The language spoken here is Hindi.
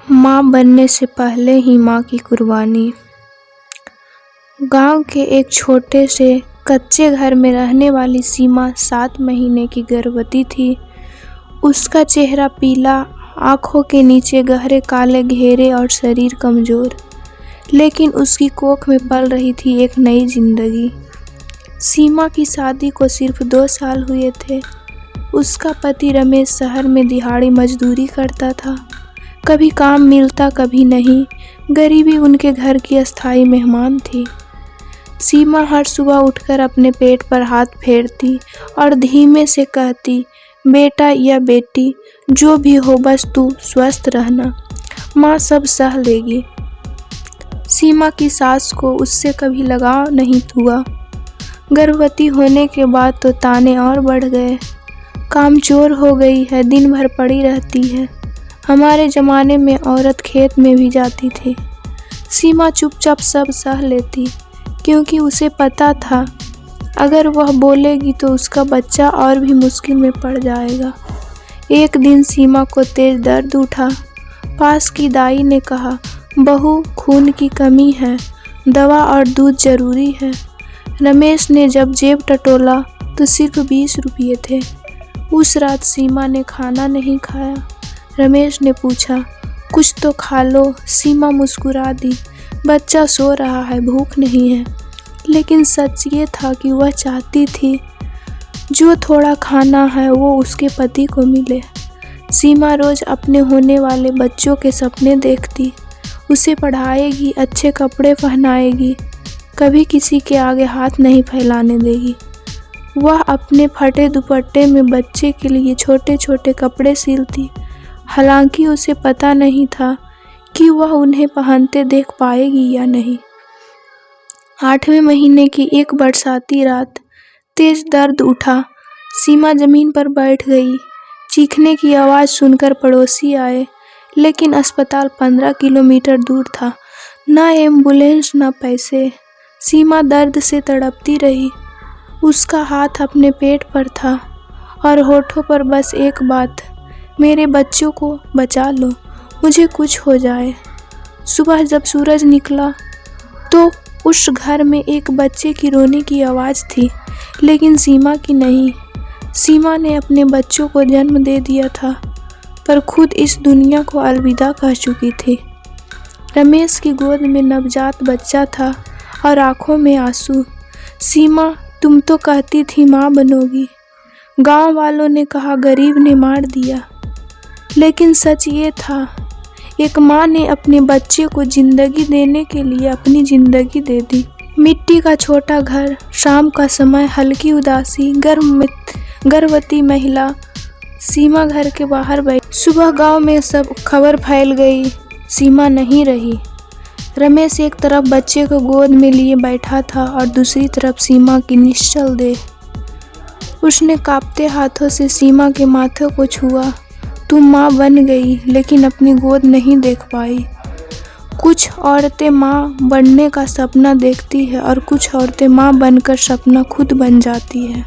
माँ बनने से पहले ही माँ की कुर्बानी। गांव के एक छोटे से कच्चे घर में रहने वाली सीमा 7 महीने की गर्भवती थी। उसका चेहरा पीला, आंखों के नीचे गहरे काले घेरे और शरीर कमजोर, लेकिन उसकी कोख में पल रही थी एक नई जिंदगी। सीमा की शादी को सिर्फ 2 साल हुए थे। उसका पति रमेश शहर में दिहाड़ी मजदूरी करता था। कभी काम मिलता, कभी नहीं। गरीबी उनके घर की अस्थायी मेहमान थी। सीमा हर सुबह उठकर अपने पेट पर हाथ फेरती और धीमे से कहती, बेटा या बेटी, जो भी हो बस तू स्वस्थ रहना, माँ सब सह लेगी। सीमा की सास को उससे कभी लगाव नहीं हुआ। गर्भवती होने के बाद तो ताने और बढ़ गए। कामचोर हो गई है, दिन भर पड़ी रहती है। हमारे ज़माने में औरत खेत में भी जाती थी। सीमा चुपचाप सब सह लेती, क्योंकि उसे पता था अगर वह बोलेगी तो उसका बच्चा और भी मुश्किल में पड़ जाएगा। एक दिन सीमा को तेज दर्द उठा। पास की दाई ने कहा, बहू खून की कमी है, दवा और दूध जरूरी है। रमेश ने जब जेब टटोला तो सिर्फ 20 रुपये थे। उस रात सीमा ने खाना नहीं खाया। रमेश ने पूछा, कुछ तो खा लो। सीमा मुस्कुरा दी, बच्चा सो रहा है, भूख नहीं है। लेकिन सच ये था कि वह चाहती थी जो थोड़ा खाना है वो उसके पति को मिले। सीमा रोज अपने होने वाले बच्चों के सपने देखती। उसे पढ़ाएगी, अच्छे कपड़े पहनाएगी, कभी किसी के आगे हाथ नहीं फैलाने देगी। वह अपने फटे दुपट्टे में बच्चे के लिए छोटे छोटे कपड़े सिलती। हालांकि उसे पता नहीं था कि वह उन्हें पहनते देख पाएगी या नहीं। 8वें महीने की एक बरसाती रात तेज दर्द उठा। सीमा जमीन पर बैठ गई। चीखने की आवाज़ सुनकर पड़ोसी आए, लेकिन अस्पताल 15 किलोमीटर दूर था। ना एम्बुलेंस, ना पैसे। सीमा दर्द से तड़पती रही। उसका हाथ अपने पेट पर था और होठों पर बस एक बात, मेरे बच्चों को बचा लो, मुझे कुछ हो जाए। सुबह जब सूरज निकला तो उस घर में एक बच्चे की रोने की आवाज़ थी, लेकिन सीमा की नहीं। सीमा ने अपने बच्चों को जन्म दे दिया था, पर खुद इस दुनिया को अलविदा कह चुकी थी। रमेश की गोद में नवजात बच्चा था और आंखों में आंसू। सीमा, तुम तो कहती थी माँ बनोगी। गांव वालों ने कहा गरीब ने मार दिया, लेकिन सच ये था, एक माँ ने अपने बच्चे को जिंदगी देने के लिए अपनी जिंदगी दे दी। मिट्टी का छोटा घर, शाम का समय, हल्की उदासी, गर्भवती महिला। सीमा घर के बाहर बैठी। सुबह गांव में सब खबर फैल गई, सीमा नहीं रही। रमेश एक तरफ बच्चे को गोद में लिए बैठा था और दूसरी तरफ सीमा की निश्चल देह। उसने कांपते हाथों से सीमा के माथे को छुआ। तुम माँ बन गई, लेकिन अपनी गोद नहीं देख पाई। कुछ औरतें माँ बनने का सपना देखती है और कुछ औरतें माँ बनकर सपना खुद बन जाती है।